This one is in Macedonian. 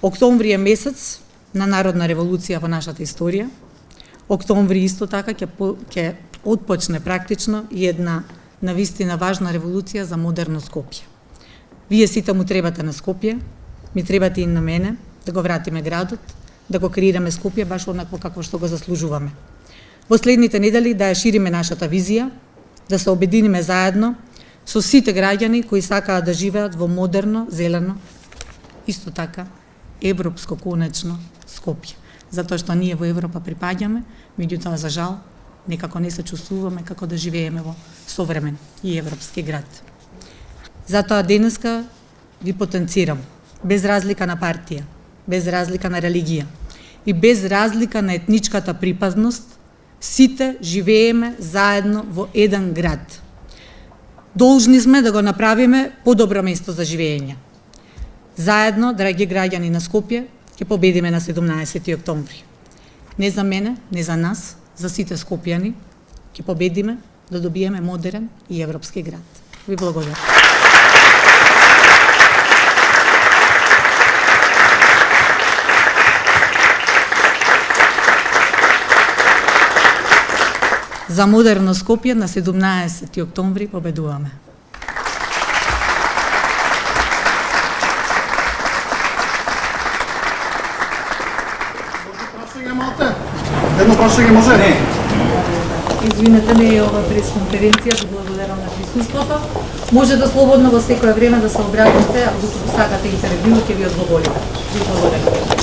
Октомври е месец на народна револуција во нашата историја. Октомври исто така ќе отпочне практично и една навистина важна револуција за модерно Скопје. Вие сите му требате на Скопје, ми требате и на мене, да го вратиме градот, да го креираме Скопје баш онакво какво што го заслужуваме. Во следните недели да ја шириме нашата визија, да се обединиме заедно со сите граѓани кои сакаат да живеат во модерно, зелено, исто така европско конечно Скопје. Затоа што ние во Европа припаѓаме, меѓутоа за жал некако не се чувствуваме како да живееме во современ и европски град. Затоа денеска ви потенцирам, без разлика на партија, без разлика на религија и без разлика на етничката припадност, сите живееме заедно во еден град. Должни сме да го направиме подобро место за живење. Заедно, драги граѓани на Скопје, ќе победиме на 17 октомври. Не за мене, не за нас, за сите скопјани, ќе победиме да добиеме модерен и европски град. Ви благодарам. За модерно Скопје на 17 октомври победуваме. Едно прашање може? Не. Извинете ме, е ова пресконференција, ви благодарам на присуството. Може да слободно во секое време да се обратите, ако сакате интервју, ќе ви одговориме. Ви благодарам.